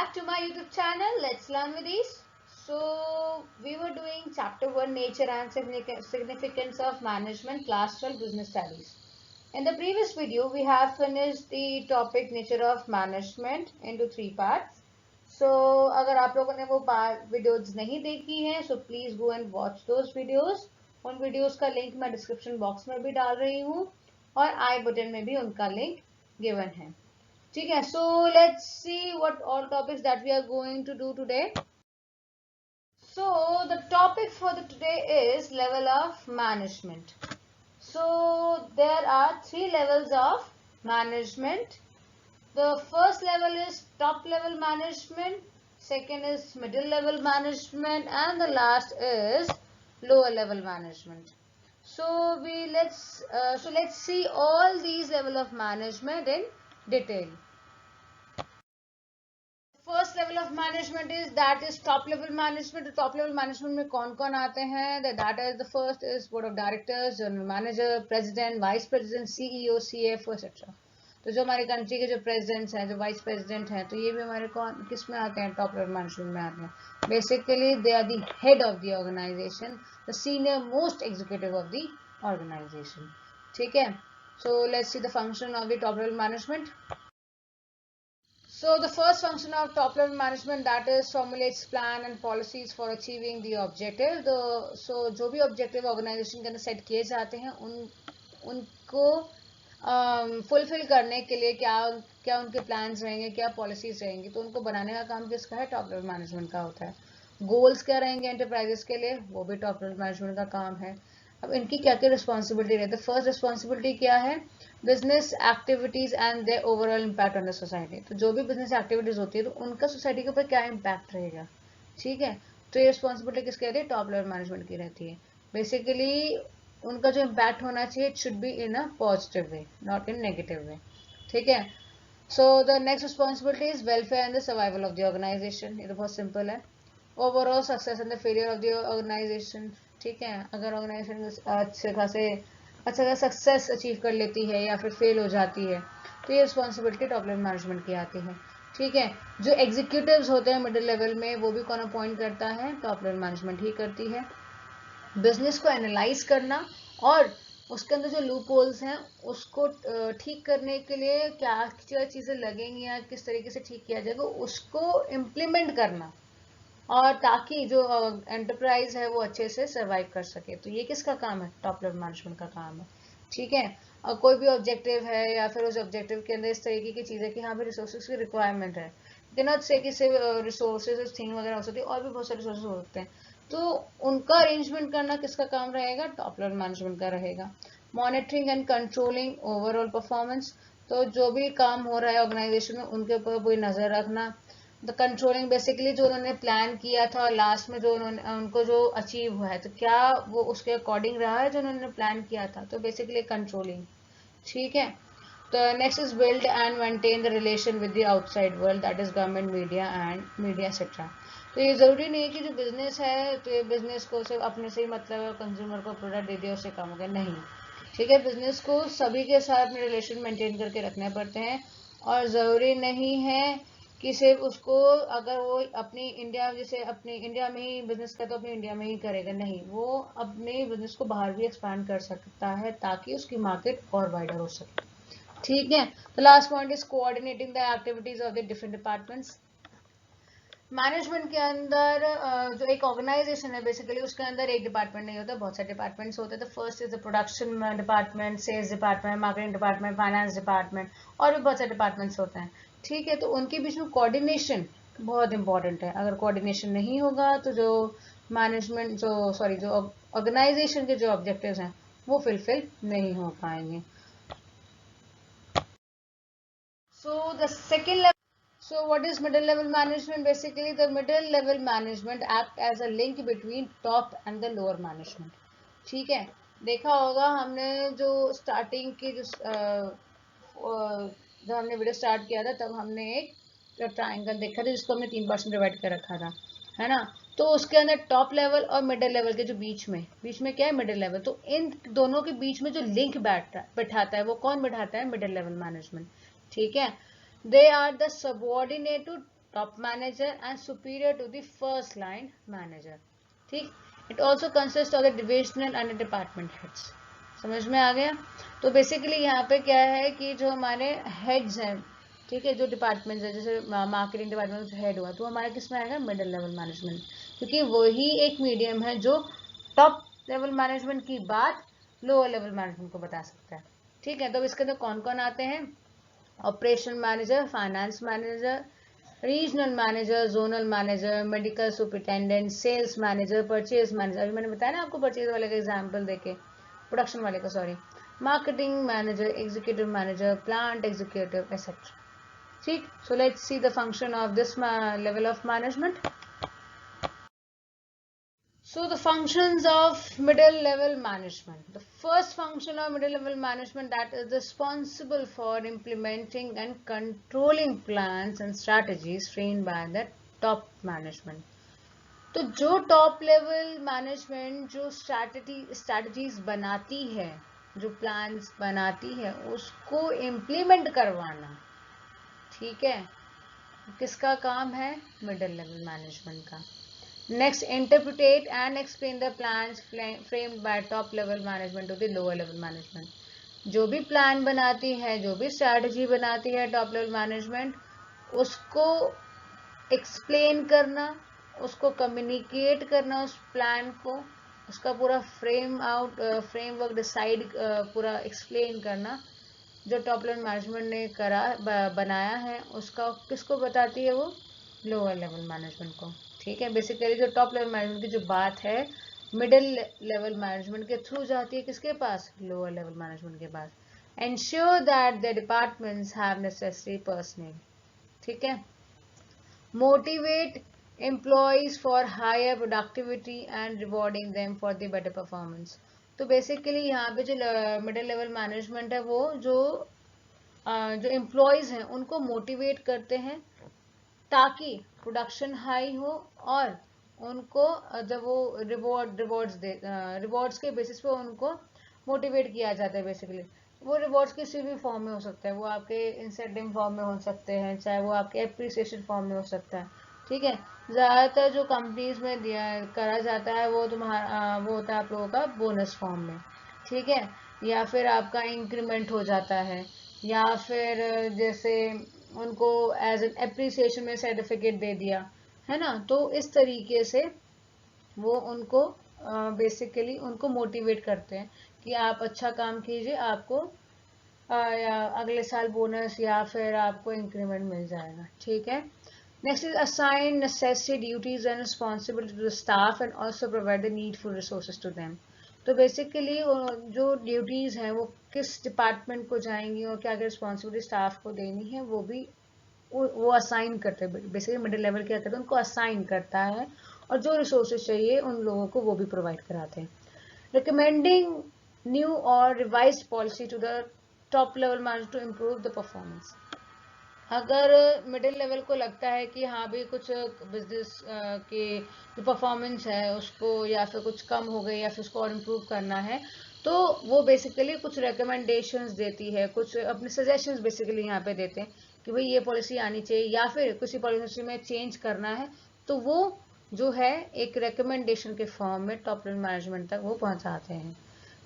back to my YouTube channel. Let's learn with these. So we were doing chapter 1 nature and significance of management class 12 business studies. In the previous video we have finished the topic nature of management into 3 parts. So अगर आप लोगों ने वो videos नहीं देखी हैं so please go and watch those videos. उन videos का link मैं description box में भी डाल रही हूँ और I button में भी उनका link given है. ठीक है, so let's see what all topics that we are going to do today. So the topic for the today is level of management. So there are 3 levels of management. The first level is top level management, second is middle level management, and the last is lower level management. So let's see all these level of management in detail. First level of management is that is top level management. Top level management में कौन कौन आते हैं? That is the first is board of directors, general manager, president, vice president, CEO, CFO etcetera. तो जो हमारी country के जो प्रेसिडेंट्स हैं, जो वाइस प्रेसिडेंट हैं, तो ये भी हमारे कौन किस में आते हैं? टॉप लेवल मैनेजमेंट में आते हैं. Basically they are the head of the organisation, the senior most executive of the organisation. ठीक है, so let's see the function of the top level management. So the first function of top level management that is formulates plan and policies for achieving the objective. So जो भी objective organization के अंदर set किए जाते हैं उनको fulfill करने के लिए क्या उनके plans रहेंगे, क्या policies रहेंगी, तो उनको बनाने का काम किसका है? top level management का होता है. Goals क्या रहेंगे enterprises के लिए, वो भी top level management का काम है. अब इनकी क्या क्या रिस्पॉन्सिबिलिटी रहती है? फर्स्ट रिस्पॉन्सिबिलिटी क्या है? Business activities and their overall impact on the society. तो जो भी बिजनेस एक्टिविटीज होती है तो उनका सोसाइटी के ऊपर क्या इम्पैक्ट रहेगा. ठीक है, तो ये रिस्पॉन्सिबिलिटी किसकी रहती है? टॉप लेवल मैनेजमेंट की रहती है. बेसिकली उनका जो इम्पैक्ट होना चाहिए it should be in a positive way, not in negative way. ठीक है, so the next responsibility is welfare and the survival of the organisation. ये तो बहुत सिंपल है. Overall success and the failure of the organisation. ठीक है, अगर organisation अच्छा खासा सक्सेस अचीव कर लेती है या फिर फेल हो जाती है तो ये रिस्पॉन्सिबिलिटी टॉप लेवल मैनेजमेंट की आती है. ठीक है, जो एग्जीक्यूटिव्स होते हैं मिडिल लेवल में वो भी कौन अपॉइंट करता है? टॉप लेवल मैनेजमेंट ही करती है. बिजनेस को एनालाइज करना और उसके अंदर जो लूप होल्स हैं उसको ठीक करने के लिए क्या चीज़ें लगेंगी या किस तरीके से ठीक किया जाएगा उसको इम्प्लीमेंट करना, और ताकि जो एंटरप्राइज है वो अच्छे से सर्वाइव कर सके. तो ये किसका काम है? टॉप लेवल मैनेजमेंट का काम है. ठीक है, और कोई भी ऑब्जेक्टिव है या फिर उस ऑब्जेक्टिव के अंदर इस तरीके की चीज़ें कि हाँ भी रिसोर्सेज की रिक्वायरमेंट है, नॉट से कि सिर्फ रिसोर्सेज थिंग वगैरह हो सकती है, और भी बहुत सारे रिसोर्सेज होते हैं, तो उनका अरेंजमेंट करना किसका काम रहेगा? टॉप लेवल मैनेजमेंट का रहेगा. Monitoring and controlling overall performance. तो जो भी काम हो रहा है ऑर्गेनाइजेशन में उनके ऊपर कोई नज़र रखना. द कंट्रोलिंग बेसिकली जो उन्होंने प्लान किया था और लास्ट में जो उनको जो अचीव हुआ है तो क्या वो उसके अकॉर्डिंग रहा है जो उन्होंने प्लान किया था, तो बेसिकली कंट्रोलिंग. ठीक है, तो next is build and maintain the relation with the outside world, that is government, media and media etcetera. तो ये ज़रूरी नहीं है कि जो बिजनेस है तो ये बिजनेस को सिर्फ अपने से ही मतलब कंज्यूमर को प्रोडक्ट दे दिया उससे काम हो गया, नहीं. ठीक है, बिजनेस को सभी के साथ अपने रिलेशन मेंटेन करके रखने पड़ते हैं और ज़रूरी नहीं है कि सिर्फ उसको अगर वो अपनी इंडिया जैसे अपनी इंडिया में ही बिजनेस का तो अपनी इंडिया में ही करेगा, नहीं, वो अपने बिजनेस को बाहर भी एक्सपांड कर सकता है ताकि उसकी मार्केट और वाइडर हो सके. ठीक है, तो last point is coordinating the activities of the different departments. Management के अंदर जो एक ऑर्गेनाइजेशन है बेसिकली उसके अंदर एक डिपार्टमेंट नहीं होता, बहुत सारे डिपार्टमेंट्स होते हैं. तो first is the production department, sales department, marketing department, finance department, और भी बहुत सारे डिपार्टमेंट्स होते हैं. ठीक है, तो उनके बीच में कोऑर्डिनेशन बहुत इंपॉर्टेंट है. अगर कोऑर्डिनेशन नहीं होगा तो जो मैनेजमेंट जो ऑर्गेनाइजेशन के जो ऑब्जेक्टिव्स हैं वो फुलफिल नहीं हो पाएंगे. So the second level. So what is middle level management? Basically the middle level management act as a link between top and the lower management. ठीक है, देखा होगा हमने जो स्टार्टिंग की जब हमने वीडियो स्टार्ट किया था तब हमने एक ट्राइंगल देखा था जिसको हमने 3 परसेंट डिवाइड कर रखा था, है ना. तो उसके अंदर टॉप लेवल और मिडिल लेवल के जो बीच में क्या है? Middle level. तो इन दोनों के बीच में जो लिंक बैठाता है वो कौन बैठाता है? Middle level management. ठीक है, they are the subordinate to top manager and superior to the first line manager. ठीक. It also consists of the divisional and the department heads. समझ में आ गया? तो बेसिकली यहाँ पे क्या है कि जो हमारे हेड्स हैं, ठीक है, जो डिपार्टमेंट है, जैसे मार्केटिंग डिपार्टमेंट हेड हुआ, तो हमारे किस में आएगा? मिडिल लेवल मैनेजमेंट, क्योंकि वही एक मीडियम है जो टॉप लेवल मैनेजमेंट की बात लोअर लेवल मैनेजमेंट को बता सकता है. ठीक है, तो इसके अंदर कौन कौन आते हैं? Operation manager, finance manager, regional manager, zonal manager, medical superintendent, sales manager, purchase manager. अभी मैंने बताया ना आपको परचेज वाले का एग्जाम्पल देके, प्रोडक्शन वाले का sorry, marketing manager, executive manager, plant executive, etcetera. ठीक, so let's see the function of this level of management. So the functions of middle level management. The first function of middle level management, that is responsible for implementing and controlling plans and strategies framed by the top management. तो जो top level management जो strategies बनाती है, जो plans बनाती है, उसको implement करवाना, ठीक है, किसका काम है? मिडिल लेवल मैनेजमेंट का. Next, interpret and explain the plans framed by top level management to the lower level management. जो भी प्लान बनाती है, जो भी स्ट्रैटेजी बनाती है टॉप लेवल मैनेजमेंट, उसको एक्सप्लेन करना, उसको कम्युनिकेट करना, उस प्लान को, उसका पूरा फ्रेमवर्क डिसाइड, पूरा एक्सप्लेन करना, जो टॉप लेवल मैनेजमेंट ने बनाया है, उसका किसको बताती है? वो लोअर लेवल मैनेजमेंट को. ठीक है, बेसिकली जो टॉप लेवल मैनेजमेंट की जो बात है मिडिल लेवल मैनेजमेंट के थ्रू जाती है किसके पास? लोअर लेवल मैनेजमेंट के पास. Ensure that the departments have necessary personnel. ठीक है. Motivate employees for higher productivity and rewarding them for the better performance. तो बेसिकली यहाँ पे जो मिडिल लेवल मैनेजमेंट है, वो जो एम्प्लॉयज हैं उनको मोटिवेट करते हैं ताकि प्रोडक्शन हाई हो, और उनको जब वो रिवॉर्ड्स के बेसिस पे उनको मोटिवेट किया जाता है. बेसिकली वो रिवॉर्ड्स किसी भी फॉर्म में हो सकता है, वो आपके इंसेंटिव फॉर्म में हो सकते हैं, चाहे वो आपके एप्रिसिएशन फॉर्म में हो सकता है. ठीक है, ज़्यादातर जो कंपनीज में करा जाता है वो वो होता है आप लोगों का बोनस फॉर्म में. ठीक है, या फिर आपका इंक्रीमेंट हो जाता है, या फिर जैसे उनको एज एन एप्रिसिएशन में सर्टिफिकेट दे दिया है ना. तो इस तरीके से वो उनको बेसिकली उनको मोटिवेट करते हैं कि आप अच्छा काम कीजिए, आपको अगले साल बोनस या फिर आपको इंक्रीमेंट मिल जाएगा. ठीक है. Next is assign necessary duties and responsibility to the staff and also provide the needful resources to them. तो बेसिकली जो ड्यूटीज हैं वो किस डिपार्टमेंट को जाएंगी और क्या क्या रिस्पॉन्सिबिलिटी स्टाफ को देनी है, वो असाइन करते हैं. बेसिकली मिडिल लेवल क्या करते हैं, उनको असाइन करता है, और जो रिसोर्सेज चाहिए उन लोगों को वो भी प्रोवाइड कराते हैं. रिकमेंडिंग न्यू और revised policy to the top level manager to improve the performance. अगर मिडिल लेवल को लगता है कि हाँ भी कुछ बिजनेस के जो परफॉर्मेंस है उसको या फिर कुछ कम हो गई या फिर उसको और इम्प्रूव करना है, तो वो बेसिकली कुछ रिकमेंडेशंस देती है, कुछ अपने सजेशंस बेसिकली यहाँ पे देते हैं कि भाई ये पॉलिसी आनी चाहिए, या फिर किसी पॉलिसी में चेंज करना है, तो वो जो है एक रिकमेंडेशन के फॉर्म में टॉप लेवल मैनेजमेंट तक वो पहुँचाते हैं.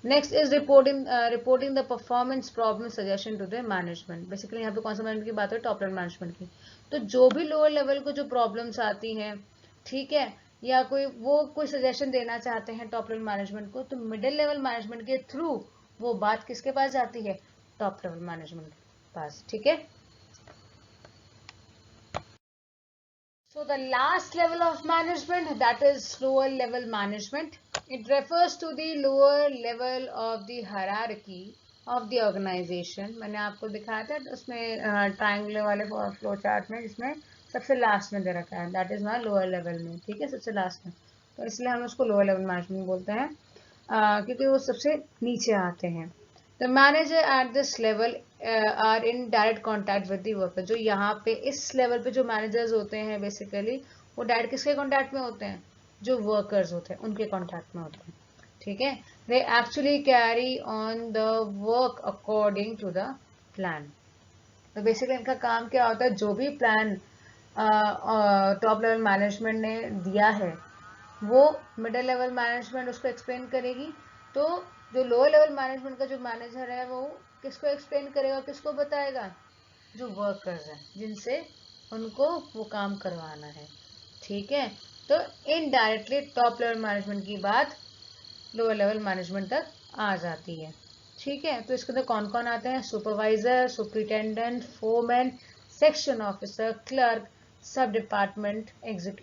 Next is reporting the performance problem suggestion to the management. Basically यहाँ पे कौन सा मैनेजमेंट की बात है? टॉप लेवल मैनेजमेंट की. तो जो भी लोअर लेवल को जो प्रॉब्लम्स आती हैं, ठीक है, या कोई सजेशन देना चाहते हैं टॉप लेवल मैनेजमेंट को, तो मिडिल लेवल मैनेजमेंट के थ्रू वो बात किसके पास जाती है? टॉप लेवल मैनेजमेंट के पास. ठीक है. So the last level of management, that is lower level management. It refers to the lower level of the hierarchy of the organization. मैंने आपको दिखाया था उसमें ट्रायंगुलर वाले फ्लो चार्ट में, जिसमें सबसे लास्ट में दे रखा है, दैट इज ना लोअर लेवल में. ठीक है, सबसे लास्ट में, तो इसलिए हम उसको लोअर लेवल मैनेजमेंट बोलते हैं, क्योंकि वो सबसे नीचे आते हैं. The manager at this level are in direct contact with the worker. जो यहाँ पे इस लेवल पे जो मैनेजर्स होते हैं बेसिकली वो डायरेक्ट किसके कॉन्टैक्ट में होते हैं? जो वर्कर्स होते हैं उनके कॉन्टैक्ट में होते हैं. ठीक है. They actually carry on the work according to the plan. तो बेसिकली इनका काम क्या होता है? जो भी प्लान टॉप लेवल मैनेजमेंट ने दिया है वो मिडिल लेवल मैनेजमेंट उसको एक्सप्लेन करेगी। तो जो लोअर लेवल मैनेजमेंट का जो मैनेजर है वो किसको एक्सप्लेन करेगा, किसको बताएगा, जो वर्कर्स हैं जिनसे उनको वो काम करवाना है। ठीक है, तो इनडायरेक्टली टॉप लेवल मैनेजमेंट की बात लोअर लेवल मैनेजमेंट तक आ जाती है। ठीक है, तो इसके अंदर कौन कौन आते हैं, supervisor, superintendent, foreman, section officer, clerk, सब डिपार्टमेंट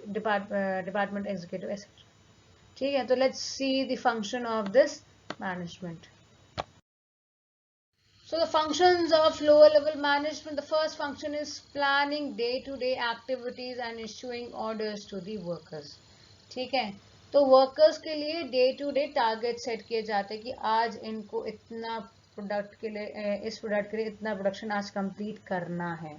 डिपार्टमेंट एग्जीक्यूटिव एक्सेट्रा। ठीक है, तो let's see the function of this management. So the functions of lower level management, the first function is planning day-to-day activities and issuing orders to the workers. ठीक है, तो workers के लिए day to day target set किए जाते हैं कि आज इनको इतना प्रोडक्ट के लिए, इस प्रोडक्ट के लिए इतना प्रोडक्शन आज कंप्लीट करना है।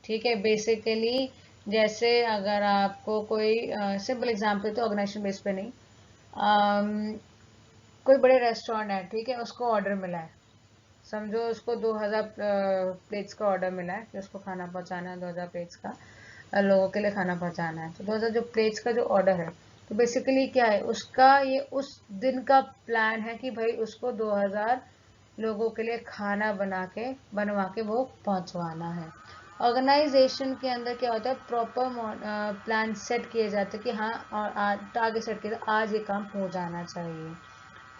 ठीक है, बेसिकली जैसे अगर आपको कोई सिंपल एग्जांपल, तो ऑर्गेनाइजेशन बेस पे नहीं, कोई बड़े रेस्टोरेंट है, ठीक है, उसको ऑर्डर मिला है, समझो उसको 2000 प्लेट्स का ऑर्डर मिला है कि उसको खाना पहुंचाना है, 2000 प्लेट्स का लोगों के लिए खाना पहुंचाना है। तो 2000 जो प्लेट्स का जो ऑर्डर है, तो बेसिकली क्या है उसका, ये उस दिन का प्लान है कि भाई उसको 2000 लोगों के लिए खाना बनवा के वो पहुंचवाना है। ऑर्गेनाइजेशन के अंदर क्या होता है, प्रॉपर प्लान सेट किए जाते हैं कि हाँ, और टारगेट सेट किए आज ये काम हो जाना चाहिए।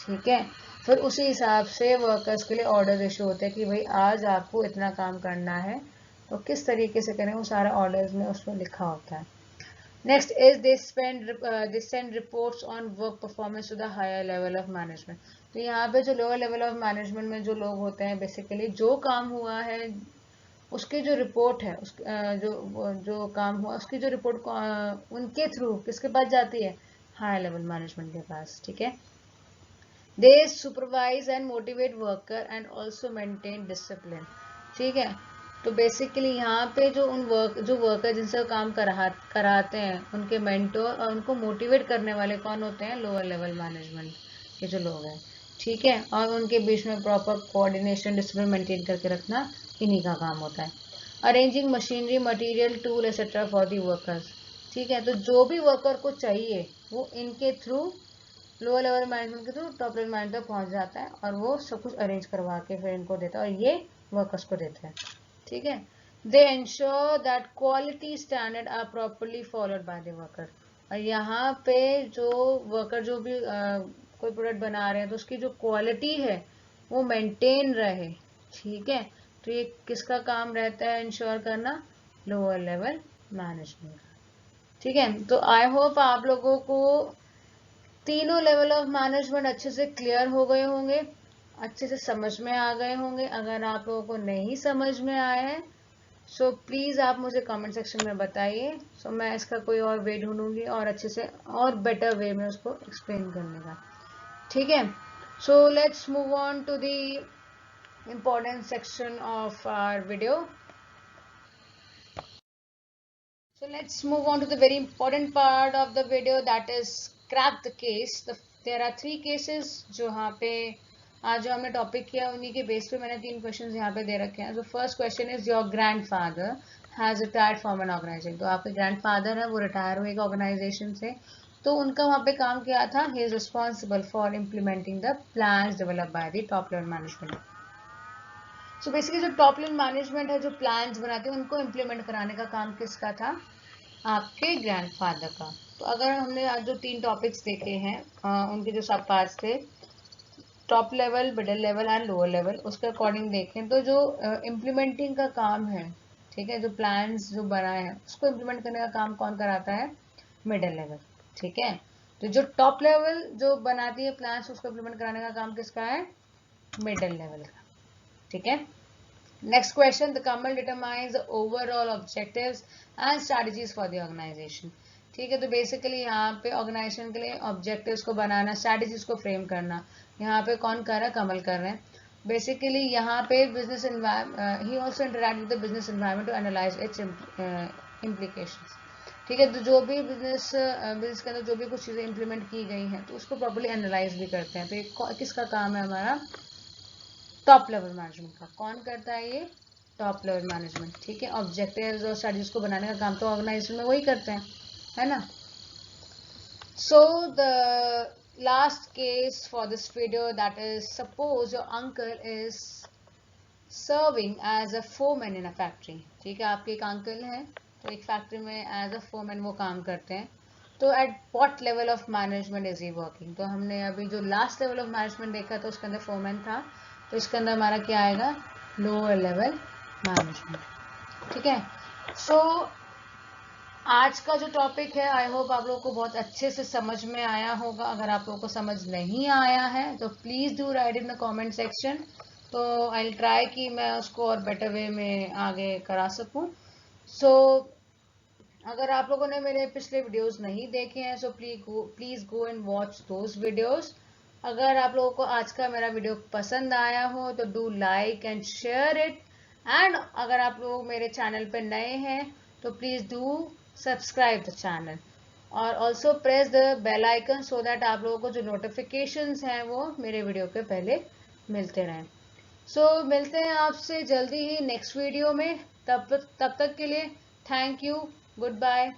ठीक है, फिर उसी हिसाब से वर्कर्स के लिए ऑर्डर इशू होते हैं कि भाई आज आपको इतना काम करना है, तो किस तरीके से करें वो सारा ऑर्डर्स में उसमें लिखा होता है। Next is they send reports on work performance to the higher level of management. तो यहाँ पे जो लोअर लेवल ऑफ मैनेजमेंट में जो लोग होते हैं, बेसिकली जो काम हुआ है उसकी जो रिपोर्ट है, जो काम हुआ उसकी जो रिपोर्ट उनके थ्रू किसके पास जाती है, हायर लेवल मैनेजमेंट के पास। ठीक है, they supervise and motivate worker and also maintain discipline. ठीक है, तो बेसिकली यहाँ पे जो वर्कर जिनसे काम कराते हैं उनके मेंटोर और उनको मोटिवेट करने वाले कौन होते हैं, लोअर लेवल मैनेजमेंट के जो लोग हैं। ठीक है, और उनके बीच में प्रॉपर कोऑर्डिनेशन डिसिप्लिन मेंटेन करके रखना इन्हीं का काम होता है। Arranging machinery material tool etcetera for the workers. ठीक है, तो जो भी वर्कर को चाहिए वो इनके थ्रू, लोअर लेवल मैनेजमेंट के थ्रू टॉप लेवल मैनेजर तक पहुंच जाता है और वो सब कुछ अरेंज करवा के फिर इनको देता है और ये वर्कर्स को देता है। ठीक है, they ensure that quality standard are properly followed by the worker. और यहाँ पे जो वर्कर जो भी कोई प्रोडक्ट बना रहे हैं तो उसकी जो क्वालिटी है वो मेंटेन रहे। ठीक है, तो ये किसका काम रहता है इंश्योर करना, लोअर लेवल मैनेजमेंट का। ठीक है, तो आई होप आप लोगों को तीनों लेवल ऑफ मैनेजमेंट अच्छे से क्लियर हो गए होंगे, अच्छे से समझ में आ गए होंगे। अगर आप लोगों को नहीं समझ में आया है सो प्लीज़ आप मुझे कमेंट सेक्शन में बताइए। सो मैं इसका कोई और वे ढूंढूंगी और अच्छे से और बेटर वे में उसको एक्सप्लेन करने का। ठीक है, so let's move on to the important section of our video. So let's move on to the very important part of the video, that is crack the case. There are three cases जो यहाँ पे आज जो हमने topic किया उन्हीं के base पे मैंने तीन क्वेश्चंस यहाँ पे दे रखे हैं. So first question is your grandfather has retired from an organization. तो आपके grandfather है वो रिटायर हुए एक ऑर्गेनाइजेशन से, तो उनका वहाँ पे काम किया था. He is responsible for implementing the plans developed by the top level management. So basically जो टॉप लेवल मैनेजमेंट है जो प्लान्स बनाते हैं उनको इम्प्लीमेंट कराने का काम किसका था, आपके ग्रैंडफादर का. तो अगर हमने आज जो तीन टॉपिक्स देखे हैं उनके जो सब पार्ट्स थे, top level, middle level and lower level, उसके अकॉर्डिंग देखें तो जो इम्प्लीमेंटिंग का काम है, ठीक है, जो प्लान्स जो बनाए हैं उसको इम्प्लीमेंट करने का काम कौन कराता है, मिडिल लेवल. ठीक है, तो जो टॉप लेवल जो बनाती है प्लान्स उसको इम्प्लीमेंट कराने का काम किसका है, मिडिल लेवल का. ठीक है, next question, the common determines the overall objectives and strategies for the organization. ठीक है, तो बेसिकली यहाँ पे ऑर्गेनाइजेशन के लिए ऑब्जेक्टिव्स को बनाना, स्ट्रैटेजीज को फ्रेम करना, यहाँ पे कौन कर रहा है, कमल कर रहे हैं. बेसिकली यहाँ पे business he also interact with the business environment to analyse its implications. ठीक है, तो जो भी बिजनेस के अंदर जो भी कुछ चीज़ें इंप्लीमेंट की गई हैं तो उसको प्रॉपर्ली एनालाइज भी करते हैं. तो ये किसका काम है, हमारा टॉप लेवल मैनेजमेंट का. कौन करता है ये, टॉप लेवल मैनेजमेंट, ठीक है। ऑब्जेक्टिव्स और स्ट्रेटजीज को बनाने का काम तो ऑर्गेनाइजेशन में वही करते हैं, है ना। So the last case for this video, that is suppose your uncle is serving as a foreman in a factory, ठीक है। आपके एक अंकल हैं, तो एक फैक्ट्री में एज अ फोरमैन वो काम करते हैं। तो at what level of management is he working? तो हमने अभी जो लास्ट लेवल ऑफ मैनेजमेंट देखा था उसके अंदर फोरमैन था, तो इसके अंदर हमारा क्या आएगा? लोअर लेवल मैनेजमेंट, ठीक है। सो आज का जो टॉपिक है, आई होप आप लोगों को बहुत अच्छे से समझ में आया होगा। अगर आप लोगों को समझ नहीं आया है तो please do right in the comment section, तो आई विल ट्राई कि मैं उसको और बेटर वे में आगे करा सकूं। सो अगर आप लोगों ने मेरे पिछले वीडियोस नहीं देखे हैं, so please go and watch those videos. अगर आप लोगों को आज का मेरा वीडियो पसंद आया हो तो do like and share it, and अगर आप लोग मेरे चैनल पे नए हैं तो please do subscribe the channel और also press the bell icon so that आप लोगों को जो नोटिफिकेशंस हैं वो मेरे वीडियो के पहले मिलते रहें। सो मिलते हैं आपसे जल्दी ही नेक्स्ट वीडियो में। तब तक के लिए थैंक यू, गुड बाय।